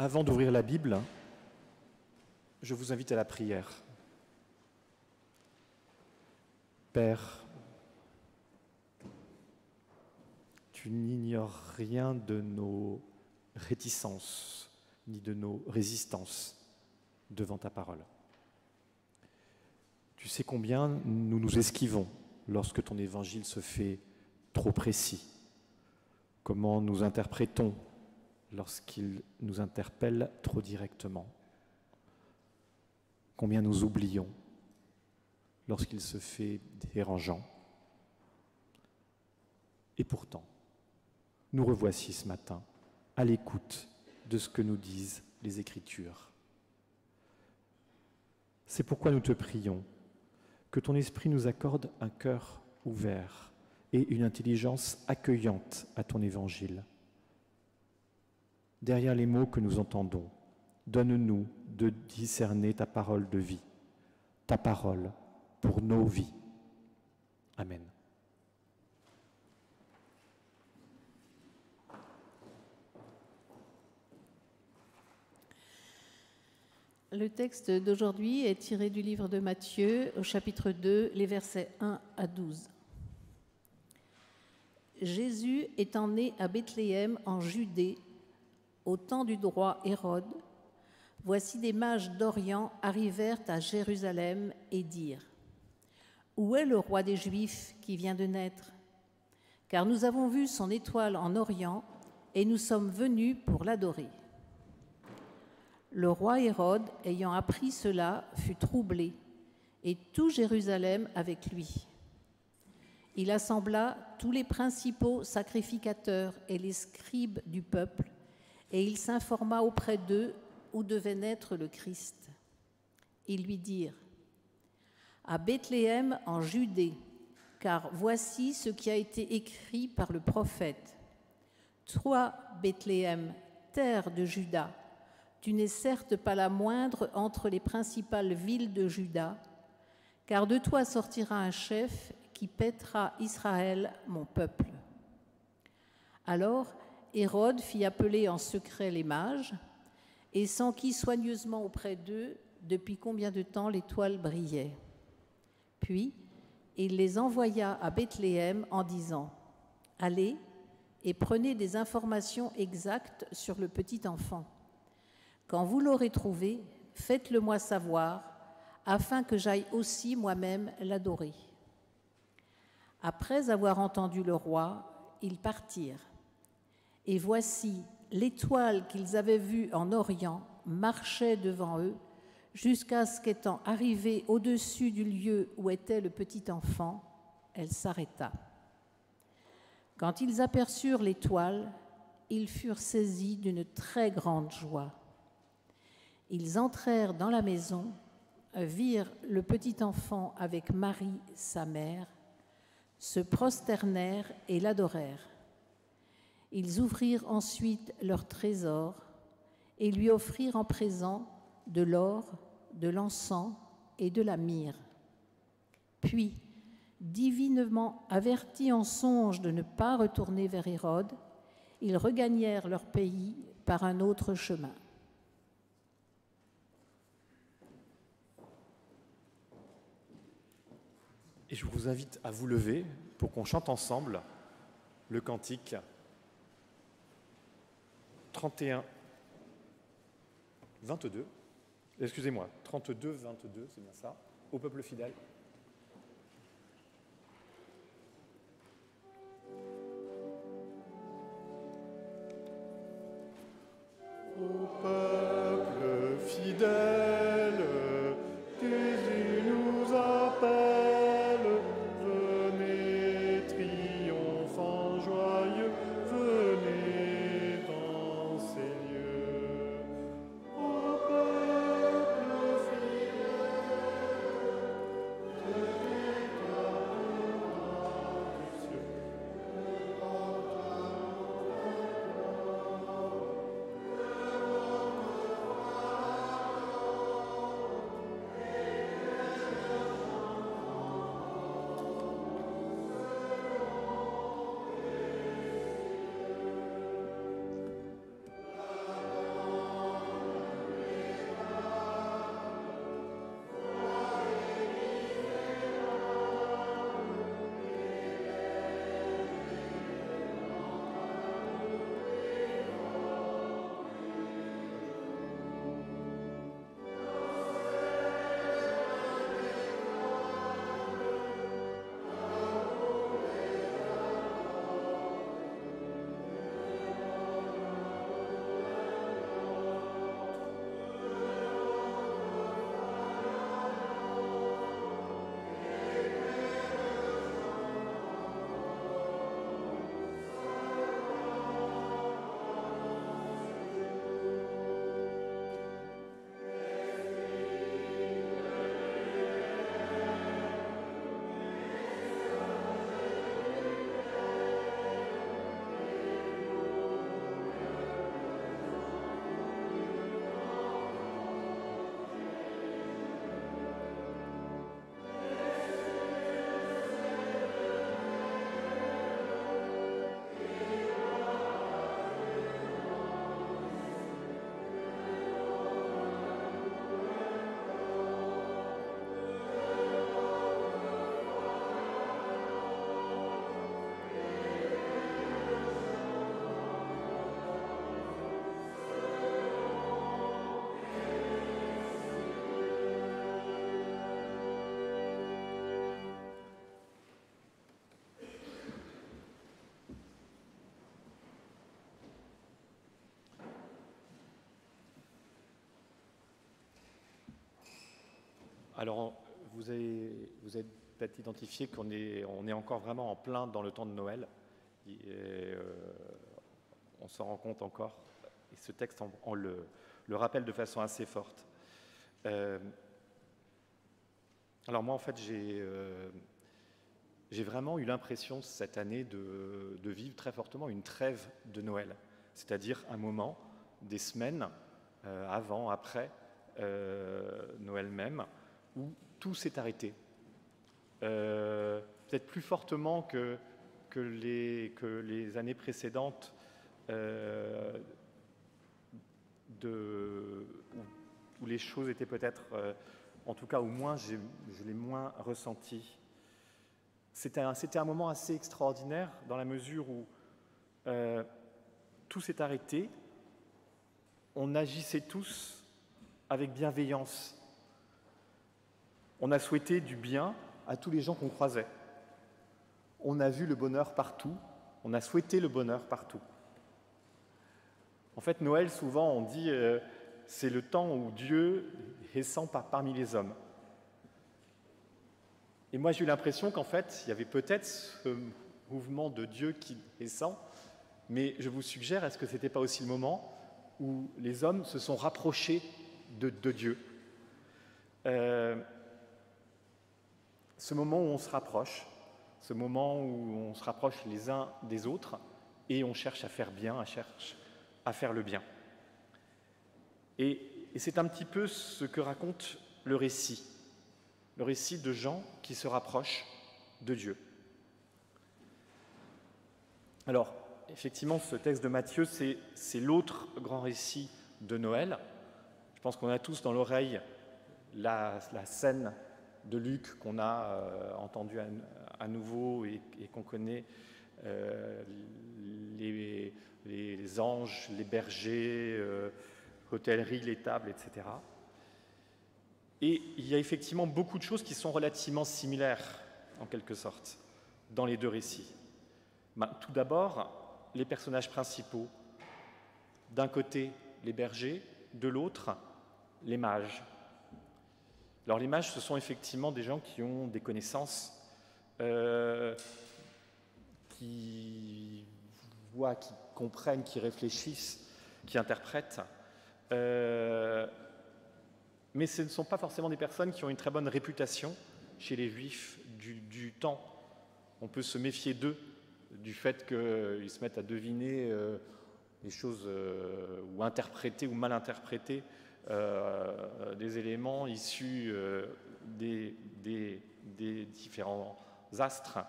Avant d'ouvrir la Bible, je vous invite à la prière. Père, tu n'ignores rien de nos réticences, ni de nos résistances devant ta parole. Tu sais combien nous nous esquivons lorsque ton évangile se fait trop précis, comment nous interprétons lorsqu'il nous interpelle trop directement, combien nous oublions lorsqu'il se fait dérangeant. Et pourtant, nous revoici ce matin à l'écoute de ce que nous disent les Écritures. C'est pourquoi nous te prions que ton Esprit nous accorde un cœur ouvert et une intelligence accueillante à ton Évangile. Derrière les mots que nous entendons, donne-nous de discerner ta parole de vie, ta parole pour nos vies. Amen. Le texte d'aujourd'hui est tiré du livre de Matthieu, au chapitre 2, les versets 1 à 12. Jésus étant né à Bethléem en Judée, au temps du roi Hérode, voici des mages d'Orient arrivèrent à Jérusalem et dirent : Où est le roi des Juifs qui vient de naître ? Car nous avons vu son étoile en Orient et nous sommes venus pour l'adorer. Le roi Hérode, ayant appris cela, fut troublé, et tout Jérusalem avec lui. Il assembla tous les principaux sacrificateurs et les scribes du peuple, et il s'informa auprès d'eux où devait naître le Christ. Ils lui dirent : À Bethléem en Judée, car voici ce qui a été écrit par le prophète. Toi, Bethléem, terre de Juda, tu n'es certes pas la moindre entre les principales villes de Juda, car de toi sortira un chef qui paîtra Israël, mon peuple. Alors Hérode fit appeler en secret les mages et s'enquit soigneusement auprès d'eux depuis combien de temps l'étoile brillait. Puis il les envoya à Bethléem en disant : Allez et prenez des informations exactes sur le petit enfant. Quand vous l'aurez trouvé, faites-le moi savoir, afin que j'aille aussi moi-même l'adorer. Après avoir entendu le roi, ils partirent. Et voici, l'étoile qu'ils avaient vue en Orient marchait devant eux, jusqu'à ce qu'étant arrivée au-dessus du lieu où était le petit enfant, elle s'arrêta. Quand ils aperçurent l'étoile, ils furent saisis d'une très grande joie. Ils entrèrent dans la maison, virent le petit enfant avec Marie, sa mère, se prosternèrent et l'adorèrent. Ils ouvrirent ensuite leur trésor et lui offrirent en présent de l'or, de l'encens et de la myrrhe. Puis, divinement avertis en songe de ne pas retourner vers Hérode, ils regagnèrent leur pays par un autre chemin. Et je vous invite à vous lever pour qu'on chante ensemble le cantique 31, 22. Excusez-moi, 32, 22, c'est bien ça, au peuple fidèle. Au peuple fidèle, Jésus nous appelle, venez triomphant joyeux, venez dans ces lieux. Au peuple fidèle, venez dans les cieux. Alors, vous avez peut-être identifié qu'on est encore vraiment en plein dans le temps de Noël. On s'en rend compte encore. Et ce texte on le rappelle de façon assez forte. Alors moi, en fait, j'ai vraiment eu l'impression cette année de vivre très fortement une trêve de Noël. C'est-à-dire un moment, des semaines, avant, après Noël même, où tout s'est arrêté. Peut-être plus fortement que les années précédentes, où les choses étaient peut-être, en tout cas, au moins, je l'ai moins ressenti. C'était un moment assez extraordinaire dans la mesure où tout s'est arrêté, on agissait tous avec bienveillance. On a souhaité du bien à tous les gens qu'on croisait. On a vu le bonheur partout, on a souhaité le bonheur partout. En fait, Noël, souvent, on dit c'est le temps où Dieu descend parmi les hommes. Et moi, j'ai eu l'impression qu'en fait, il y avait peut-être ce mouvement de Dieu qui descend, mais je vous suggère, est-ce que ce n'était pas aussi le moment où les hommes se sont rapprochés de Dieu ? Ce moment où on se rapproche, ce moment où on se rapproche les uns des autres et on cherche à faire bien, on cherche à faire le bien. Et c'est un petit peu ce que raconte le récit de gens qui se rapprochent de Dieu. Alors, effectivement, ce texte de Matthieu, c'est l'autre grand récit de Noël. Je pense qu'on a tous dans l'oreille la scène de Luc qu'on a entendue à nouveau et qu'on connaît, les anges, les bergers, l'hôtellerie, les tables, etc. Et il y a effectivement beaucoup de choses qui sont relativement similaires, en quelque sorte, dans les deux récits. Tout d'abord, les personnages principaux. D'un côté, les bergers, de l'autre, les mages. Alors les mages, ce sont effectivement des gens qui ont des connaissances, qui voient, qui comprennent, qui réfléchissent, qui interprètent. Mais ce ne sont pas forcément des personnes qui ont une très bonne réputation chez les Juifs du temps. On peut se méfier d'eux, du fait qu'ils se mettent à deviner des choses ou interpréter ou mal interpréter des éléments issus des différents astres,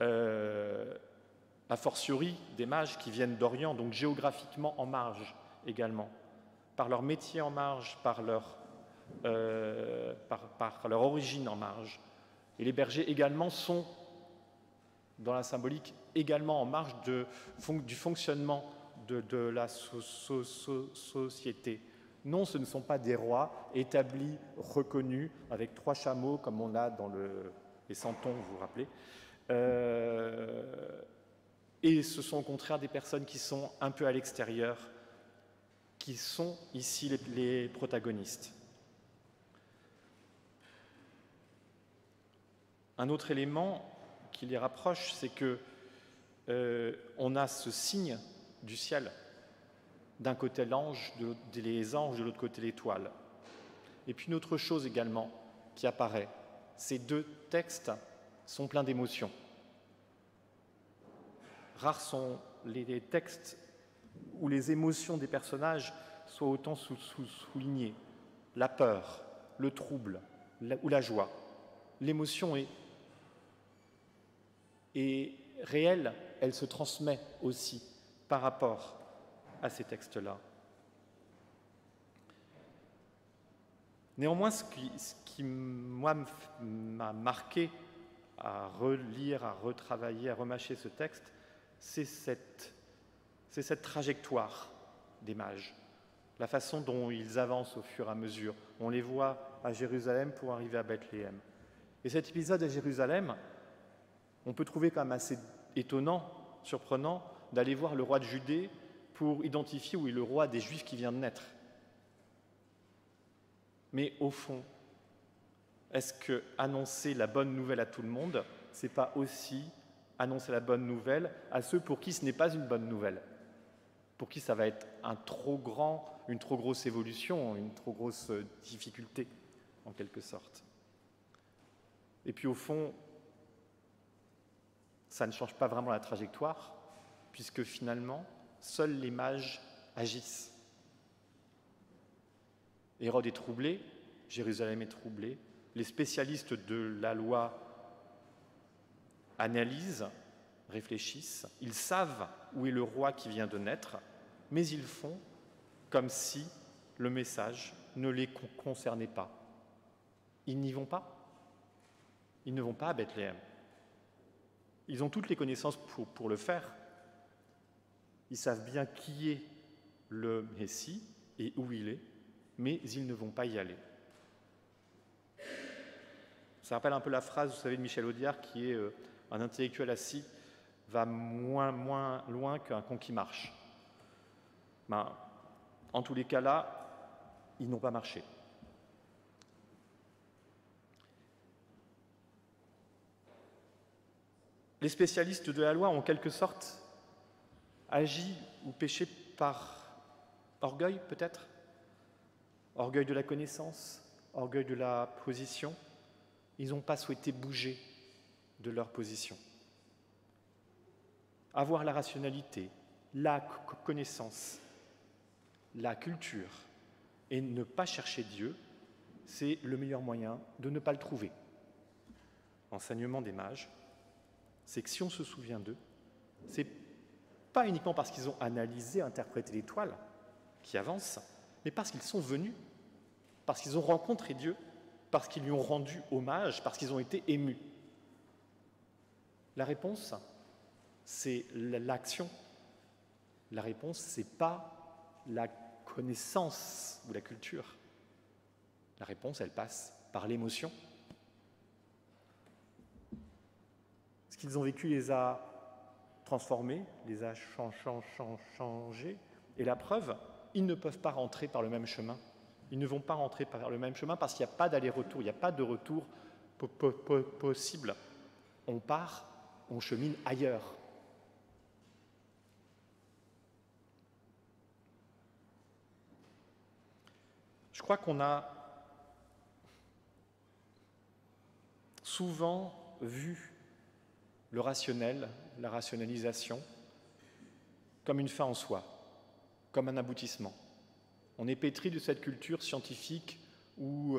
a fortiori des mages qui viennent d'Orient, donc géographiquement en marge également, par leur métier en marge, par leur origine en marge. Et les bergers également sont, dans la symbolique, également en marge du fonctionnement de la société. Non, ce ne sont pas des rois établis, reconnus, avec 3 chameaux, comme on a dans les Santons, vous vous rappelez. Et ce sont au contraire des personnes qui sont un peu à l'extérieur, qui sont ici les protagonistes. Un autre élément qui les rapproche, c'est que on a ce signe du ciel. D'un côté l'ange, les anges, de l'autre côté l'étoile. Et puis une autre chose également qui apparaît, ces deux textes sont pleins d'émotions. Rares sont les textes où les émotions des personnages soient autant soulignées. La peur, le trouble ou la joie. L'émotion est réelle, elle se transmet aussi par rapport à ces textes-là. Néanmoins, ce qui moi, m'a marqué à relire, à retravailler, à remâcher ce texte, c'est cette trajectoire des mages, la façon dont ils avancent au fur et à mesure. On les voit à Jérusalem pour arriver à Bethléem. Et cet épisode à Jérusalem, on peut trouver quand même assez étonnant, surprenant, d'aller voir le roi de Judée pour identifier où est le roi des Juifs qui vient de naître. Mais au fond, Est-ce que annoncer la bonne nouvelle à tout le monde, c'est pas aussi annoncer la bonne nouvelle à ceux pour qui ce n'est pas une bonne nouvelle, pour qui ça va être une trop grosse évolution, une trop grosse difficulté, en quelque sorte. Et puis au fond, ça ne change pas vraiment la trajectoire, puisque finalement, seuls les mages agissent. Hérode est troublé, Jérusalem est troublée, les spécialistes de la loi analysent, réfléchissent, ils savent où est le roi qui vient de naître, mais ils font comme si le message ne les concernait pas. Ils n'y vont pas. Ils ne vont pas à Bethléem. Ils ont toutes les connaissances pour le faire. Ils savent bien qui est le Messie et où il est, mais ils ne vont pas y aller. Ça rappelle un peu la phrase, vous savez, de Michel Audiard, qui est un intellectuel assis va moins loin qu'un con qui marche. Ben, en tous les cas là, ils n'ont pas marché. Les spécialistes de la loi ont en quelque sorte agi ou péché par orgueil peut-être, orgueil de la connaissance, orgueil de la position. Ils n'ont pas souhaité bouger de leur position. Avoir la rationalité, la connaissance, la culture et ne pas chercher Dieu, c'est le meilleur moyen de ne pas le trouver. L'enseignement des mages, c'est que si on se souvient d'eux, c'est pas uniquement parce qu'ils ont analysé, interprété l'étoile qui avance, mais parce qu'ils sont venus, parce qu'ils ont rencontré Dieu, parce qu'ils lui ont rendu hommage, parce qu'ils ont été émus. La réponse, c'est l'action. La réponse, c'est pas la connaissance ou la culture. La réponse, elle passe par l'émotion. Ce qu'ils ont vécu les a transformés, les a changés. Et la preuve, ils ne peuvent pas rentrer par le même chemin. Ils ne vont pas rentrer par le même chemin parce qu'il n'y a pas d'aller-retour, il n'y a pas de retour possible. On part, on chemine ailleurs. Je crois qu'on a souvent vu le rationnel, la rationalisation, comme une fin en soi, comme un aboutissement. On est pétri de cette culture scientifique ou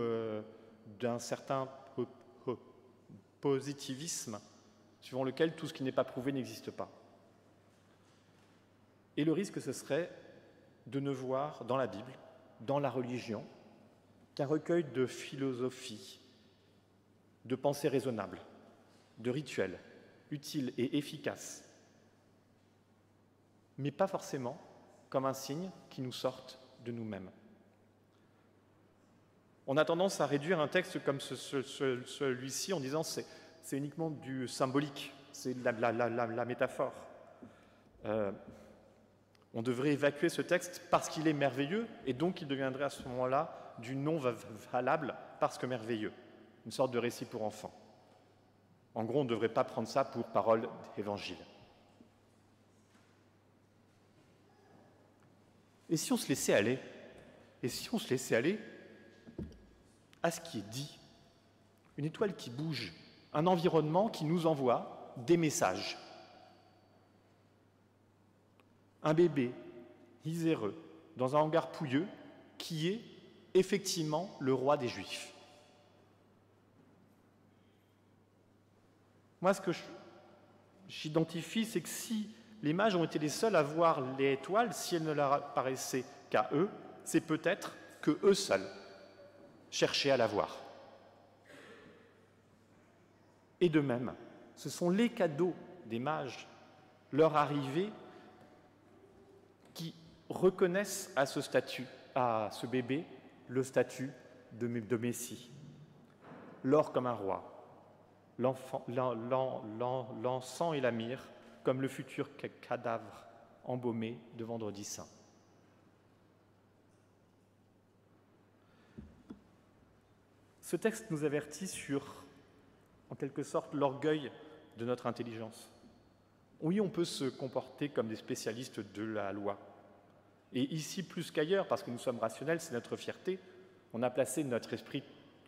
d'un certain positivisme, suivant lequel tout ce qui n'est pas prouvé n'existe pas. Et le risque, ce serait de ne voir dans la Bible, dans la religion, qu'un recueil de philosophie, de pensées raisonnables, de rituels utiles et efficaces, mais pas forcément comme un signe qui nous sorte de nous-mêmes. On a tendance à réduire un texte comme celui-ci en disant c'est uniquement du symbolique, c'est la métaphore. On devrait évacuer ce texte parce qu'il est merveilleux et donc il deviendrait à ce moment-là du non valable parce que merveilleux, une sorte de récit pour enfants. En gros, on ne devrait pas prendre ça pour parole d'évangile. Et si on se laissait aller? Et si on se laissait aller à ce qui est dit? Une étoile qui bouge, un environnement qui nous envoie des messages. Un bébé miséreux dans un hangar pouilleux qui est effectivement le roi des Juifs. Moi, ce que j'identifie, c'est que si les mages ont été les seuls à voir l'étoile, si elle ne leur apparaissait qu'à eux, c'est peut-être que eux seuls cherchaient à la voir. Et de même, ce sont les cadeaux des mages, leur arrivée, qui reconnaissent à ce statut, à ce bébé, le statut de Messie. L'or comme un roi, l'encens et la myrrhe comme le futur cadavre embaumé de Vendredi Saint. Ce texte nous avertit sur, en quelque sorte, l'orgueil de notre intelligence. Oui, on peut se comporter comme des spécialistes de la loi. Et ici, plus qu'ailleurs, parce que nous sommes rationnels, c'est notre fierté, on a placé notre esprit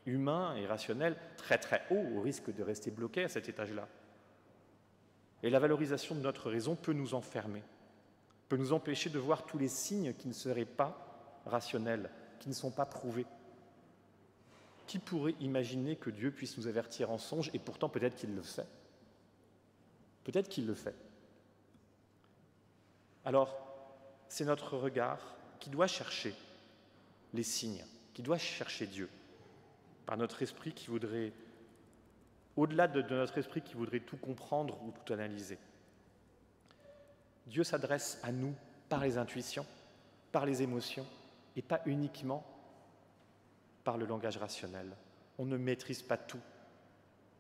humain et rationnel très très haut, au risque de rester bloqué à cet étage-là. Et la valorisation de notre raison peut nous enfermer, peut nous empêcher de voir tous les signes qui ne seraient pas rationnels, qui ne sont pas prouvés. Qui pourrait imaginer que Dieu puisse nous avertir en songe, et pourtant peut-être qu'il le fait. Peut-être qu'il le fait. Alors, c'est notre regard qui doit chercher les signes, qui doit chercher Dieu, par notre esprit qui voudrait, au-delà de notre esprit qui voudrait tout comprendre ou tout analyser. Dieu s'adresse à nous par les intuitions, par les émotions, et pas uniquement par le langage rationnel. On ne maîtrise pas tout.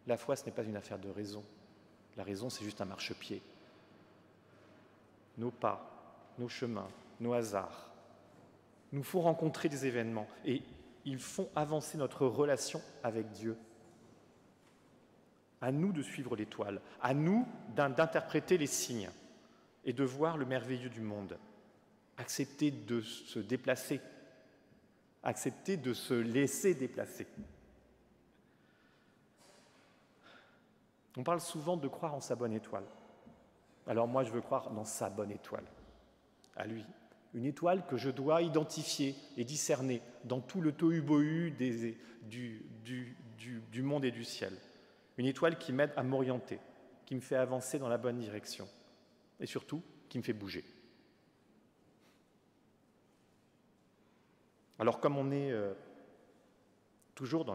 La foi, ce n'est pas une affaire de raison. La raison, c'est juste un marchepied. Nos pas, nos chemins, nos hasards nous font rencontrer des événements et ils font avancer notre relation avec Dieu. À nous de suivre l'étoile, à nous d'interpréter les signes et de voir le merveilleux du monde. Accepter de se déplacer, accepter de se laisser déplacer. On parle souvent de croire en sa bonne étoile. Alors moi, je veux croire dans sa bonne étoile, à lui. Une étoile que je dois identifier et discerner dans tout le tohu-bohu du monde et du ciel. Une étoile qui m'aide à m'orienter, qui me fait avancer dans la bonne direction et surtout, qui me fait bouger. Alors comme on est toujours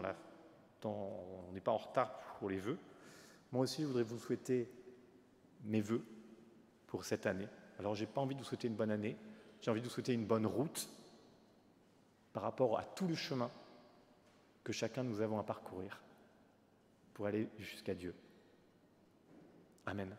on n'est pas en retard pour les vœux, moi aussi je voudrais vous souhaiter mes vœux pour cette année. Alors j'ai pas envie de vous souhaiter une bonne année, j'ai envie de vous souhaiter une bonne route par rapport à tout le chemin que chacun nous avons à parcourir pour aller jusqu'à Dieu. Amen.